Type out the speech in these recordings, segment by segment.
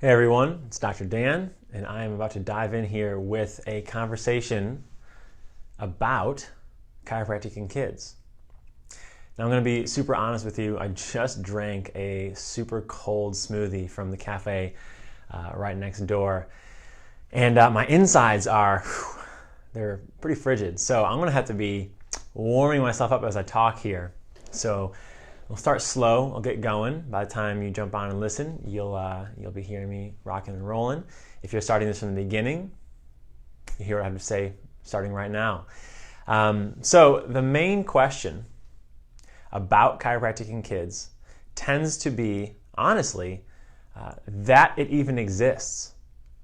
Hey everyone, it's Dr. Dan, and I am about to dive in here with a conversation about chiropractic in kids. Now I'm going to be super honest with you. I just drank a super cold smoothie from the cafe right next door, and my insides they're pretty frigid. So I'm going to have to be warming myself up as I talk here. So we'll start slow. I'll get going. By the time you jump on and listen, you'll be hearing me rocking and rolling. If you're starting this from the beginning, you hear what I have to say starting right now. So the main question about chiropractic in kids tends to be, honestly, that it even exists.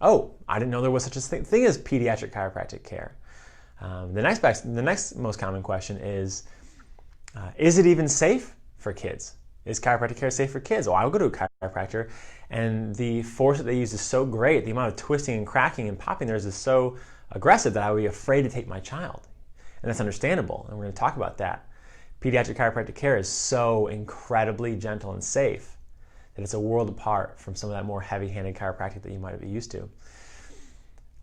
Oh, I didn't know there was such a thing as pediatric chiropractic care. The next most common question is it even safe for kids? Is chiropractic care safe for kids? Oh, I will go to a chiropractor, and the force that they use is so great. The amount of twisting and cracking and popping there is so aggressive that I would be afraid to take my child. And that's understandable, and we're going to talk about that. Pediatric chiropractic care is so incredibly gentle and safe that it's a world apart from some of that more heavy-handed chiropractic that you might be used to.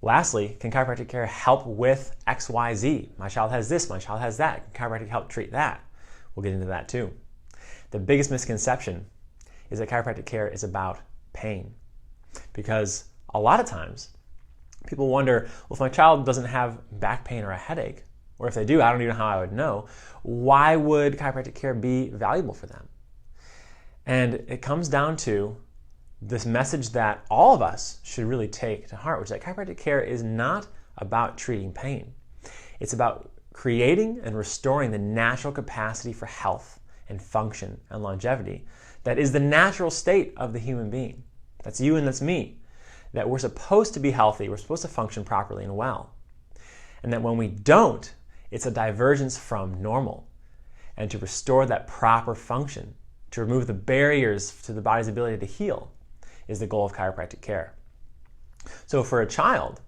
Lastly, can chiropractic care help with XYZ? My child has this, my child has that. Can chiropractic help treat that? We'll get into that too. The biggest misconception is that chiropractic care is about pain. Because a lot of times, people wonder, well, if my child doesn't have back pain or a headache, or if they do, I don't even know how I would know, why would chiropractic care be valuable for them? And it comes down to this message that all of us should really take to heart, which is that chiropractic care is not about treating pain. It's about creating and restoring the natural capacity for health and function and longevity that is the natural state of the human being. That's you and that's me. That we're supposed to be healthy, we're supposed to function properly and well. And that when we don't, it's a divergence from normal. And to restore that proper function, to remove the barriers to the body's ability to heal, is the goal of chiropractic care. So for a child,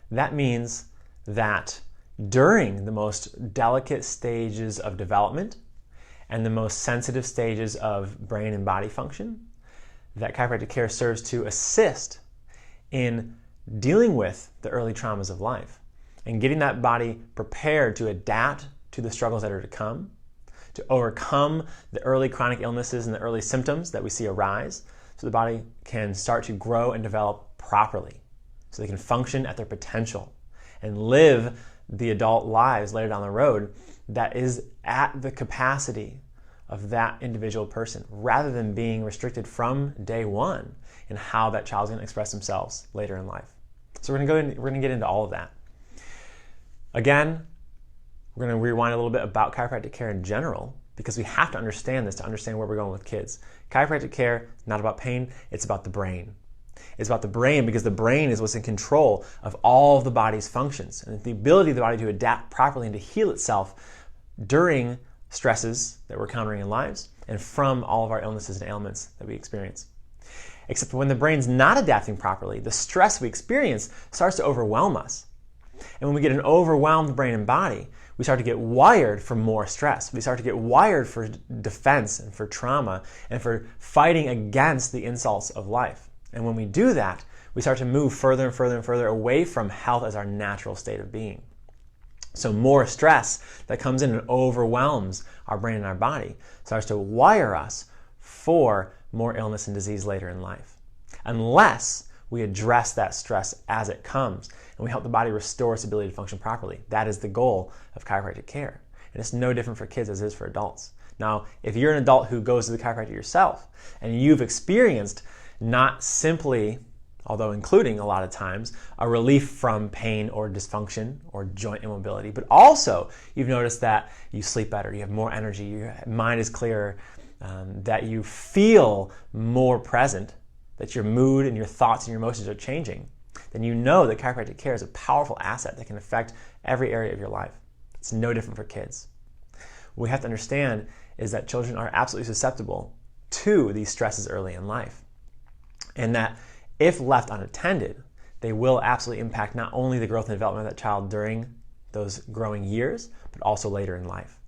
that means that during the most delicate stages of development and the most sensitive stages of brain and body function, that chiropractic care serves to assist in dealing with the early traumas of life and getting that body prepared to adapt to the struggles that are to come, to overcome the early chronic illnesses and the early symptoms that we see arise, so the body can start to grow and develop properly, so they can function at their potential and live the adult lives later down the road that is at the capacity of that individual person, rather than being restricted from day one in how that child's going to express themselves later in life. So we're going to get into all of that. Again, we're going to rewind a little bit about chiropractic care in general, because we have to understand this to understand where we're going with kids. Chiropractic care is not about pain, it's about the brain. It's about the brain because the brain is what's in control of all of the body's functions and the ability of the body to adapt properly and to heal itself during stresses that we're encountering in lives and from all of our illnesses and ailments that we experience. Except for when the brain's not adapting properly, the stress we experience starts to overwhelm us. And when we get an overwhelmed brain and body, we start to get wired for more stress. We start to get wired for defense and for trauma and for fighting against the insults of life. And when we do that, we start to move further and further and further away from health as our natural state of being. So more stress that comes in and overwhelms our brain and our body starts to wire us for more illness and disease later in life. Unless we address that stress as it comes and we help the body restore its ability to function properly. That is the goal of chiropractic care. And it's no different for kids as it is for adults. Now, if you're an adult who goes to the chiropractor yourself and you've experienced not simply, although including a lot of times, a relief from pain or dysfunction or joint immobility, but also you've noticed that you sleep better, you have more energy, your mind is clearer, that you feel more present, that your mood and your thoughts and your emotions are changing, then you know that chiropractic care is a powerful asset that can affect every area of your life. It's no different for kids. What we have to understand is that children are absolutely susceptible to these stresses early in life. And that if left unattended, they will absolutely impact not only the growth and development of that child during those growing years, but also later in life.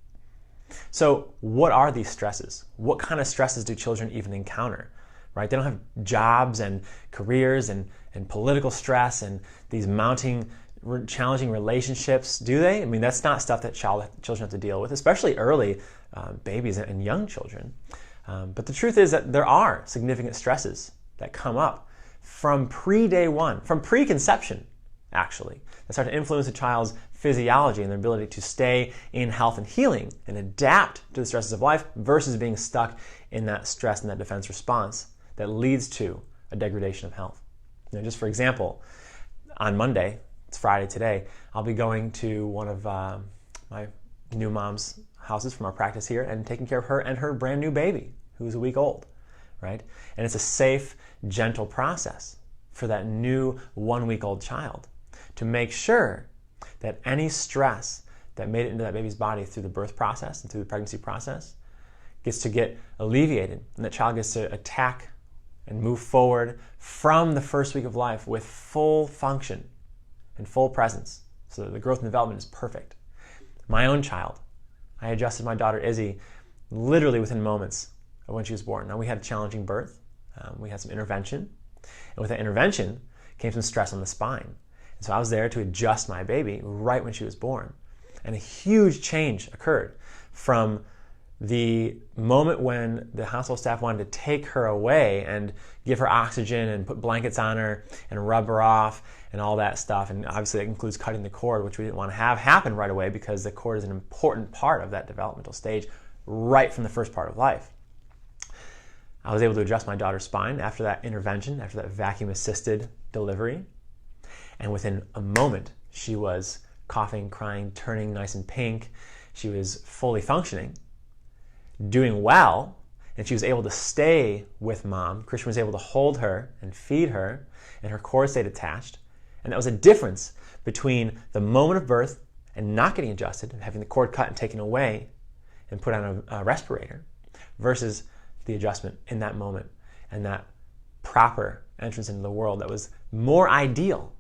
So what are these stresses? What kind of stresses do children even encounter? right? They don't have jobs and careers and political stress and these mounting challenging relationships, do they? I mean, that's not stuff that children have to deal with, especially early babies and young children. But the truth is that there are significant stresses that come up from pre-day one, from preconception, actually, that start to influence a child's physiology and their ability to stay in health and healing and adapt to the stresses of life versus being stuck in that stress and that defense response that leads to a degradation of health. Just for example, on Monday, it's Friday today, I'll be going to one of my new mom's houses from our practice here and taking care of her and her brand new baby, who's a week old, right? And it's a safe, gentle process for that new 1-week-old child to make sure that any stress that made it into that baby's body through the birth process and through the pregnancy process gets to get alleviated, and that child gets to attack and move forward from the first week of life with full function and full presence, so that the growth and development is perfect. My own child, I adjusted my daughter Izzy literally within moments of when she was born. Now, we had a challenging birth. We had some intervention, and with that intervention came some stress on the spine. And so I was there to adjust my baby right when she was born. And a huge change occurred from the moment when the hospital staff wanted to take her away and give her oxygen and put blankets on her and rub her off and all that stuff. And obviously that includes cutting the cord, which we didn't want to have happen right away because the cord is an important part of that developmental stage right from the first part of life. I was able to adjust my daughter's spine after that intervention, after that vacuum-assisted delivery. And within a moment, she was coughing, crying, turning nice and pink. She was fully functioning, doing well, and she was able to stay with mom. Christian was able to hold her and feed her, and her cord stayed attached. And that was a difference between the moment of birth and not getting adjusted, and having the cord cut and taken away and put on a respirator, versus the adjustment in that moment and that proper entrance into the world that was more ideal,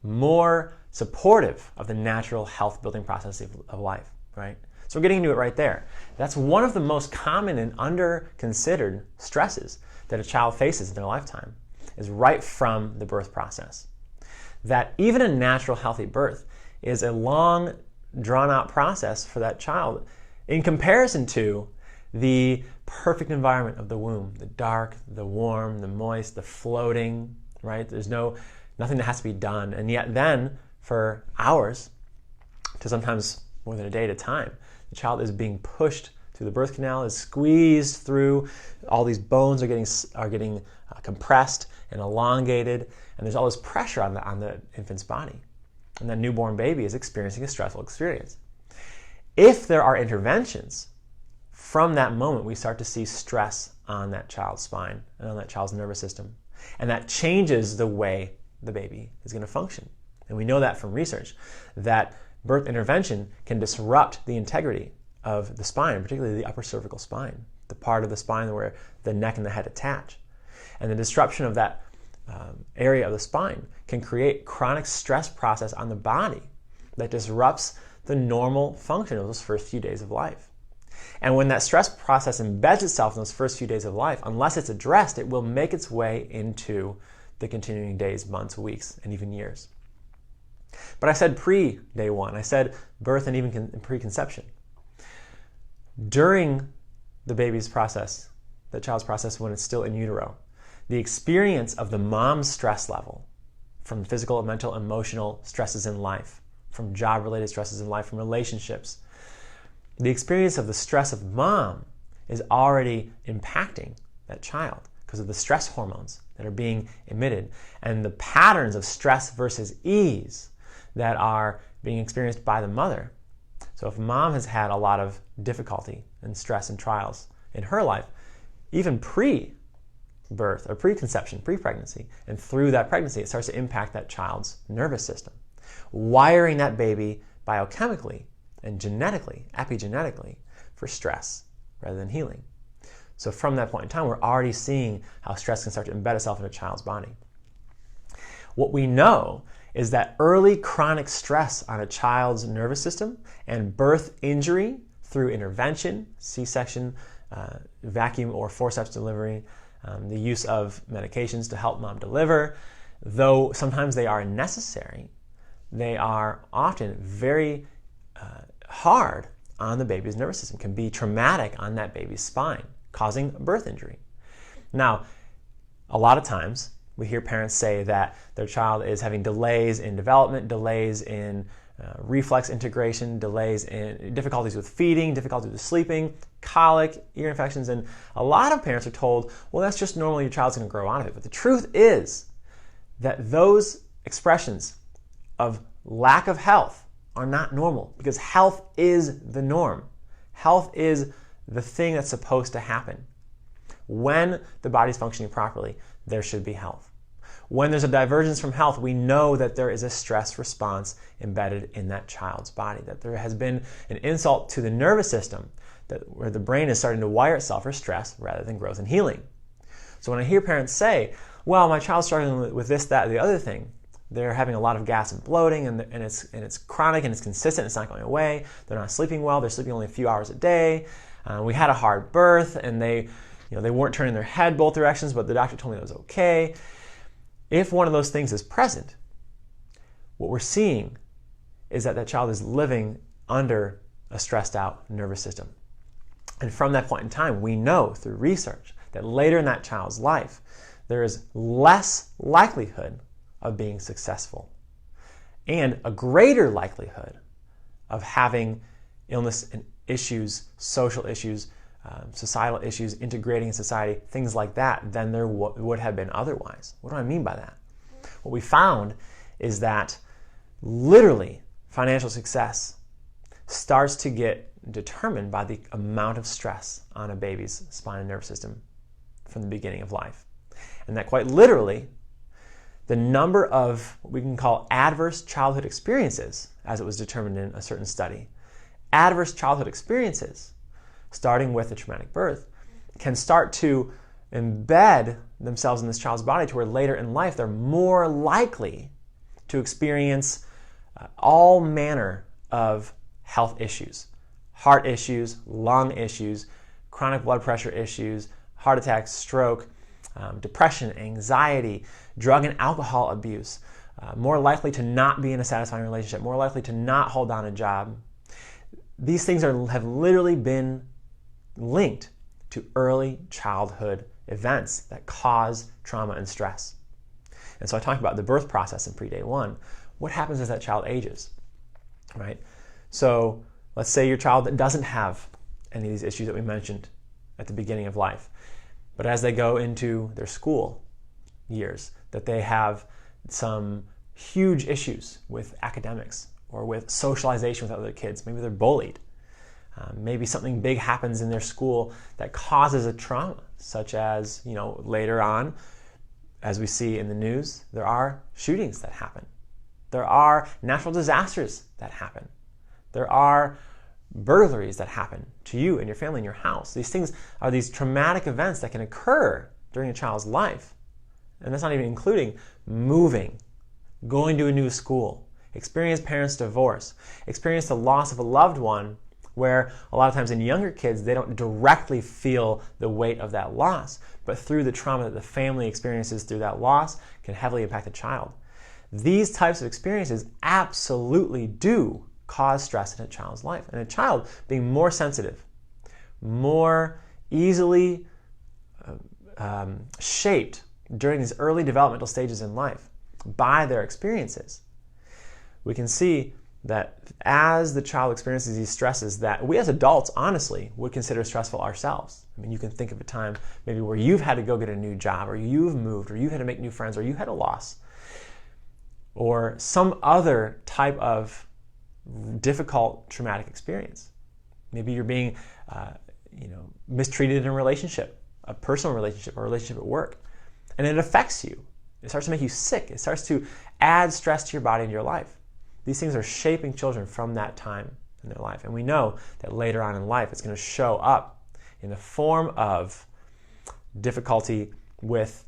more supportive of the natural health building process of life, right? So we're getting into it right there. That's one of the most common and under-considered stresses that a child faces in their lifetime, is right from the birth process. That even a natural healthy birth is a long, drawn-out process for that child in comparison to the perfect environment of the womb, the dark, the warm, the moist, the floating, right? There's nothing that has to be done. And yet then, for hours, to sometimes more than a day at a time, the child is being pushed through the birth canal, is squeezed through, all these bones are getting compressed and elongated, and there's all this pressure on the infant's body. And that newborn baby is experiencing a stressful experience. If there are interventions, from that moment we start to see stress on that child's spine and on that child's nervous system. And that changes the way the baby is going to function. And we know that from research, that birth intervention can disrupt the integrity of the spine, particularly the upper cervical spine, the part of the spine where the neck and the head attach. And the disruption of that area of the spine can create chronic stress process on the body that disrupts the normal function of those first few days of life. And when that stress process embeds itself in those first few days of life, unless it's addressed, it will make its way into the continuing days, months, weeks, and even years. But I said pre-day one. I said birth and even preconception. During the baby's process, the child's process when it's still in utero, the experience of the mom's stress level from physical, mental, emotional stresses in life, from job-related stresses in life, from relationships, the experience of the stress of mom is already impacting that child because of the stress hormones that are being emitted and the patterns of stress versus ease that are being experienced by the mother. So if mom has had a lot of difficulty and stress and trials in her life, even pre-birth or preconception, pre-pregnancy, and through that pregnancy, it starts to impact that child's nervous system, wiring that baby biochemically and genetically, epigenetically, for stress rather than healing. So from that point in time, we're already seeing how stress can start to embed itself in a child's body. What we know is that early chronic stress on a child's nervous system and birth injury through intervention, C-section, vacuum or forceps delivery, the use of medications to help mom deliver. Though sometimes they are necessary, they are often very hard on the baby's nervous system, can be traumatic on that baby's spine, causing birth injury. Now, a lot of times we hear parents say that their child is having delays in development, delays in reflex integration, delays in difficulties with feeding, difficulties with sleeping, colic, ear infections, and a lot of parents are told, well, that's just normal, your child's going to grow out of it. But the truth is that those expressions of lack of health are not normal, because health is the norm. Health is the thing that's supposed to happen. When the body's functioning properly, there should be health. When there's a divergence from health, we know that there is a stress response embedded in that child's body, that there has been an insult to the nervous system, where the brain is starting to wire itself for stress rather than growth and healing. So when I hear parents say, well, my child's struggling with this, that, or the other thing, they're having a lot of gas and bloating, and it's chronic and it's consistent, it's not going away, they're not sleeping well, they're sleeping only a few hours a day, we had a hard birth, and they weren't turning their head both directions, but the doctor told me that was okay. If one of those things is present, what we're seeing is that child is living under a stressed out nervous system. And from that point in time, we know through research that later in that child's life, there is less likelihood of being successful and a greater likelihood of having illness and issues, social issues, societal issues, integrating in society, things like that, than there would have been otherwise. What do I mean by that? What we found is that literally financial success starts to get determined by the amount of stress on a baby's spine and nervous system from the beginning of life. And that quite literally, the number of what we can call adverse childhood experiences, as it was determined in a certain study, adverse childhood experiences, starting with a traumatic birth, can start to embed themselves in this child's body to where later in life they're more likely to experience all manner of health issues, heart issues, lung issues, chronic blood pressure issues, heart attack, stroke, depression, anxiety, drug and alcohol abuse, more likely to not be in a satisfying relationship, more likely to not hold down a job. These things have literally been linked to early childhood events that cause trauma and stress. And so I talked about the birth process in pre-day one. What happens as that child ages, right? So let's say your child doesn't have any of these issues that we mentioned at the beginning of life, but as they go into their school years, that they have some huge issues with academics or with socialization with other kids. Maybe they're bullied. Maybe something big happens in their school that causes a trauma, such as, later on, as we see in the news, there are shootings that happen. There are natural disasters that happen. There are burglaries that happen to you and your family in your house. These things are these traumatic events that can occur during a child's life. And that's not even including moving, going to a new school, experience parents' divorce, experience the loss of a loved one, where a lot of times in younger kids, they don't directly feel the weight of that loss, but through the trauma that the family experiences through that loss can heavily impact the child. These types of experiences absolutely do cause stress in a child's life. And a child being more sensitive, more easily shaped during these early developmental stages in life by their experiences, we can see that as the child experiences these stresses that we as adults honestly would consider stressful ourselves. I mean, you can think of a time maybe where you've had to go get a new job, or you've moved, or you had to make new friends, or you had a loss, or some other type of difficult traumatic experience. Maybe you're being mistreated in a relationship, a personal relationship, or a relationship at work, and it affects you. It starts to make you sick. It starts to add stress to your body and your life. These things are shaping children from that time in their life. And we know that later on in life, it's going to show up in the form of difficulty with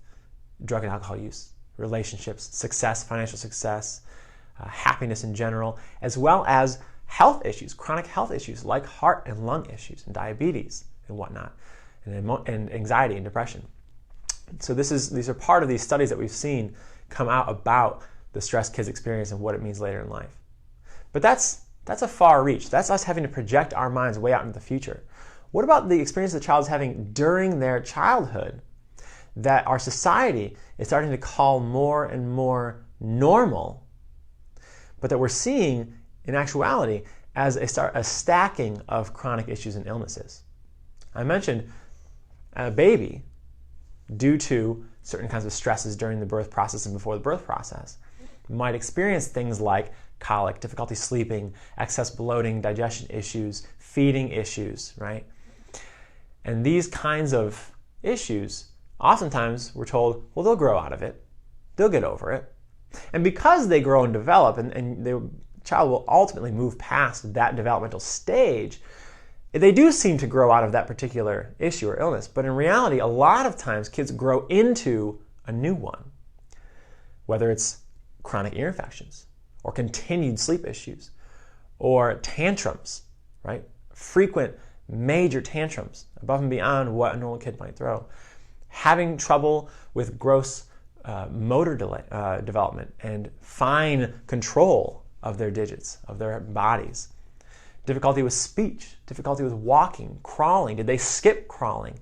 drug and alcohol use, relationships, success, financial success, happiness in general, as well as health issues, chronic health issues like heart and lung issues and diabetes and whatnot, and anxiety and depression. So these are part of these studies that we've seen come out about the stress kids experience and what it means later in life. But that's a far reach. That's us having to project our minds way out into the future. What about the experience the child is having during their childhood that our society is starting to call more and more normal, but that we're seeing in actuality as a stacking of chronic issues and illnesses? I mentioned a baby, due to certain kinds of stresses during the birth process and before the birth process, might experience things like colic, difficulty sleeping, excess bloating, digestion issues, feeding issues, right? And these kinds of issues, oftentimes we're told, well, they'll grow out of it. They'll get over it. And because they grow and develop, and the child will ultimately move past that developmental stage, they do seem to grow out of that particular issue or illness. But in reality, a lot of times kids grow into a new one, whether it's chronic ear infections or continued sleep issues or tantrums, right? Frequent major tantrums above and beyond what a normal kid might throw. Having trouble with gross motor development and fine control of their digits, of their bodies. Difficulty with speech, difficulty with walking, crawling. Did they skip crawling?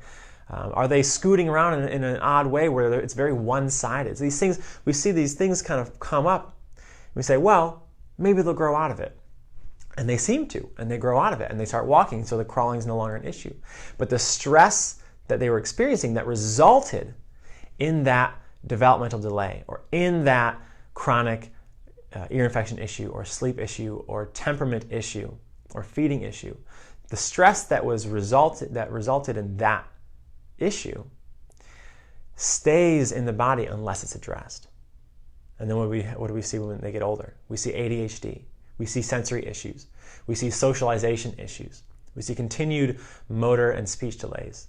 Are they scooting around in an odd way where it's very one-sided? So these things, we see these things kind of come up. We say, well, maybe they'll grow out of it. And they seem to, and they grow out of it, and they start walking, so the crawling is no longer an issue. But the stress that they were experiencing that resulted in that developmental delay or in that chronic ear infection issue or sleep issue or temperament issue or feeding issue, the stress that resulted in that issue stays in the body unless it's addressed. And then what do we see when they get older? We see ADHD. We see sensory issues. We see socialization issues. We see continued motor and speech delays.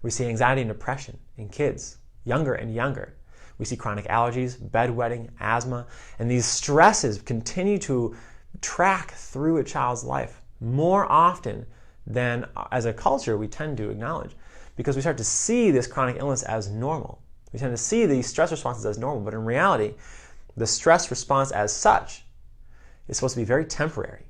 We see anxiety and depression in kids, younger and younger. We see chronic allergies, bedwetting, asthma, and these stresses continue to track through a child's life more often than as a culture we tend to acknowledge, because we start to see this chronic illness as normal. We tend to see these stress responses as normal, but in reality, the stress response as such is supposed to be very temporary.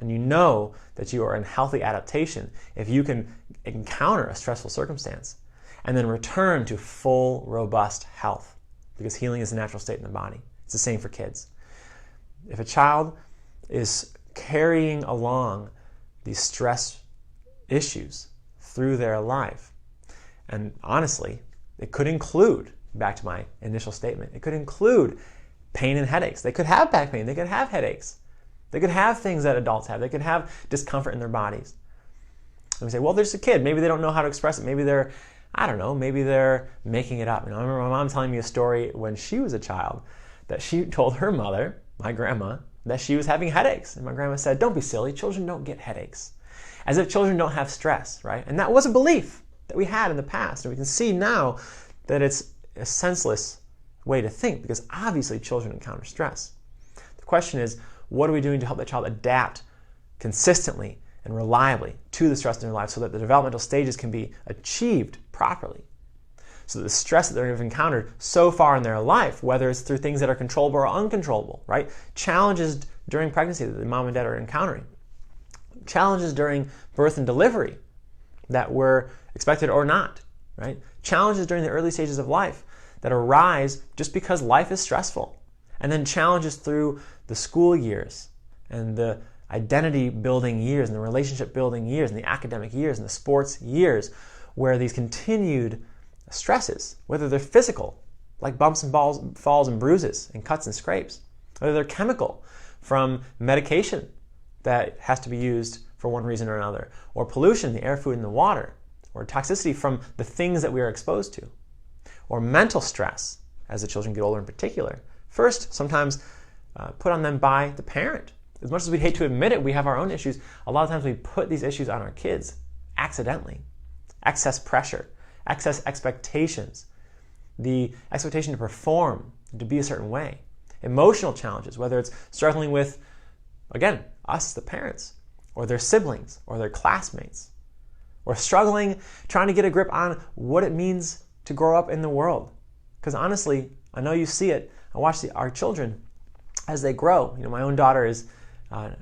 And you know that you are in healthy adaptation if you can encounter a stressful circumstance and then return to full, robust health, because healing is a natural state in the body. It's the same for kids. If a child is carrying along these stress issues through their life, and honestly, it could include, back to my initial statement, it could include pain and headaches. They could have back pain. They could have headaches. They could have things that adults have. They could have discomfort in their bodies. And we say, well, there's a kid. Maybe they don't know how to express it. Maybe they're, I don't know, maybe they're making it up. I remember my mom telling me a story when she was a child that she told her mother, my grandma, that she was having headaches. And my grandma said, don't be silly. Children don't get headaches. As if children don't have stress, right? And that was a belief that we had in the past. And we can see now that it's a senseless way to think, because obviously children encounter stress. The question is, what are we doing to help that child adapt consistently and reliably to the stress in their life so that the developmental stages can be achieved properly? So that the stress that they've encountered so far in their life, whether it's through things that are controllable or uncontrollable, right? Challenges during pregnancy that the mom and dad are encountering. Challenges during birth and delivery that were expected or not, right? Challenges during the early stages of life that arise just because life is stressful. And then challenges through the school years and the identity building years and the relationship building years and the academic years and the sports years, where these continued stresses, whether they're physical, like bumps and falls and bruises and cuts and scrapes, whether they're chemical, from medication that has to be used for one reason or another, or pollution, the air, food, and the water, or toxicity from the things that we are exposed to, or mental stress, as the children get older in particular. First, sometimes put on them by the parent. As much as we'd hate to admit it, we have our own issues. A lot of times we put these issues on our kids accidentally. Excess pressure, excess expectations, the expectation to perform, to be a certain way. Emotional challenges, whether it's struggling with, again, us, the parents, or their siblings, or their classmates, or struggling, trying to get a grip on what it means to grow up in the world. Because honestly, I know you see it. I watch our children as they grow. My own daughter is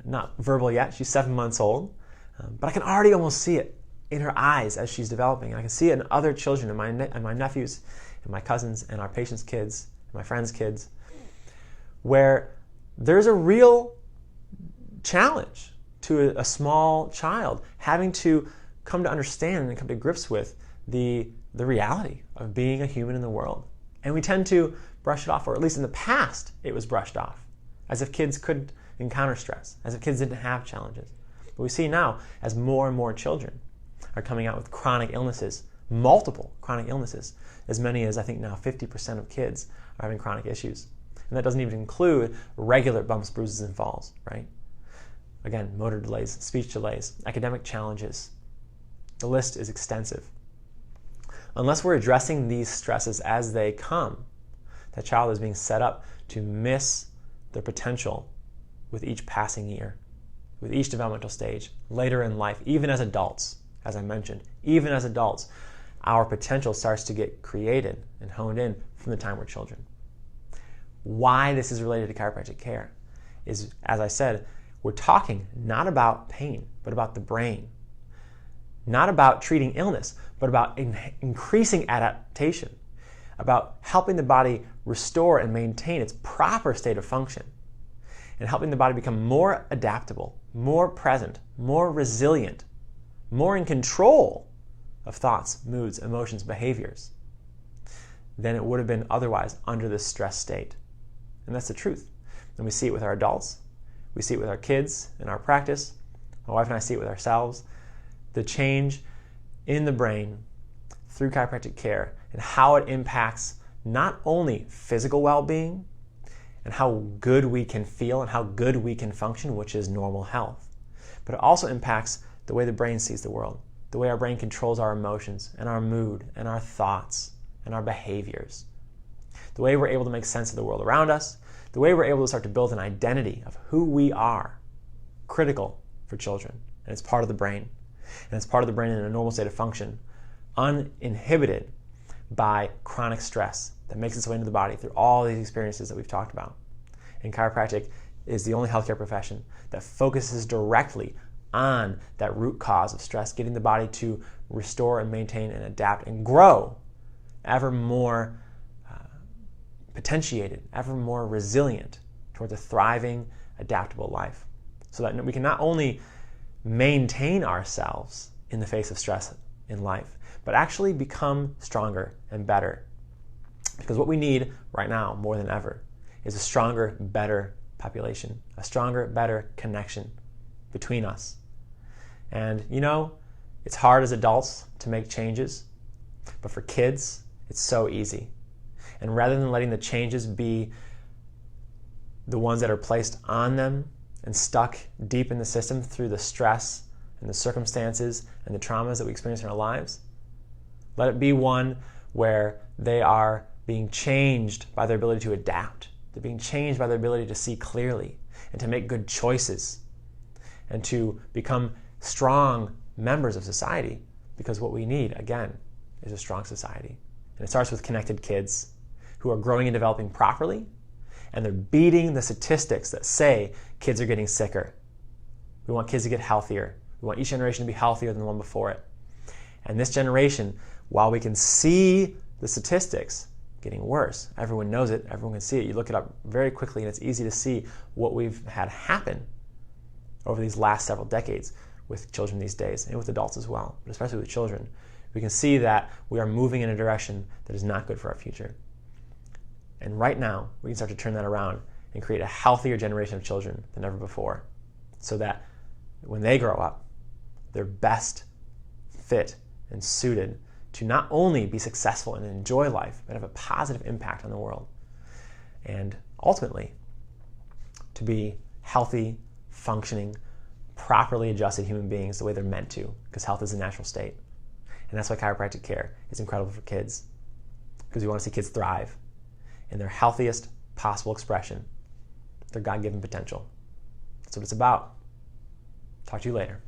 not verbal yet. She's 7 months old. But I can already almost see it in her eyes as she's developing. I can see it in other children, and my nephews, and my cousins, and our patients' kids, and my friends' kids, where there's a real challenge to a small child having to come to understand and come to grips with the reality of being a human in the world. And we tend to brush it off, or at least in the past it was brushed off, as if kids couldn't encounter stress, as if kids didn't have challenges. But we see now, as more and more children are coming out with chronic illnesses, multiple chronic illnesses, as many as I think now 50% of kids are having chronic issues. And that doesn't even include regular bumps, bruises, and falls, right? Again, motor delays, speech delays, academic challenges. The list is extensive. Unless we're addressing these stresses as they come, that child is being set up to miss their potential with each passing year, with each developmental stage, later in life, even as adults, as I mentioned, even as adults, our potential starts to get created and honed in from the time we're children. Why this is related to chiropractic care is, as I said, we're talking not about pain, but about the brain. Not about treating illness, but about increasing adaptation, about helping the body restore and maintain its proper state of function, and helping the body become more adaptable, more present, more resilient, more in control of thoughts, moods, emotions, behaviors than it would have been otherwise under this stress state. And that's the truth. And we see it with our adults, we see it with our kids in our practice, my wife and I see it with ourselves, the change in the brain through chiropractic care and how it impacts not only physical well-being and how good we can feel and how good we can function, which is normal health, but it also impacts the way the brain sees the world, the way our brain controls our emotions and our mood and our thoughts and our behaviors, the way we're able to make sense of the world around us, the way we're able to start to build an identity of who we are, critical for children. And it's part of the brain. And it's part of the brain in a normal state of function, uninhibited by chronic stress that makes its way into the body through all these experiences that we've talked about. And chiropractic is the only healthcare profession that focuses directly on that root cause of stress, getting the body to restore and maintain and adapt and grow ever more potentiated, ever more resilient towards a thriving, adaptable life. So that we can not only maintain ourselves in the face of stress in life, but actually become stronger and better. Because what we need right now, more than ever, is a stronger, better population, a stronger, better connection between us. And it's hard as adults to make changes, but for kids, it's so easy. And rather than letting the changes be the ones that are placed on them and stuck deep in the system through the stress and the circumstances and the traumas that we experience in our lives, let it be one where they are being changed by their ability to adapt. They're being changed by their ability to see clearly and to make good choices and to become strong members of society, because what we need, again, is a strong society. And it starts with connected kids who are growing and developing properly, and they're beating the statistics that say kids are getting sicker. We want kids to get healthier. We want each generation to be healthier than the one before it. And this generation, while we can see the statistics getting worse, everyone knows it, everyone can see it. You look it up very quickly and it's easy to see what we've had happen over these last several decades with children these days, and with adults as well, but especially with children. We can see that we are moving in a direction that is not good for our future. And right now, we can start to turn that around and create a healthier generation of children than ever before, so that when they grow up, they're best fit and suited to not only be successful and enjoy life, but have a positive impact on the world. And ultimately, to be healthy, functioning, properly adjusted human beings the way they're meant to, because health is a natural state. And that's why chiropractic care is incredible for kids, because we want to see kids thrive in their healthiest possible expression, their God-given potential. That's what it's about. Talk to you later.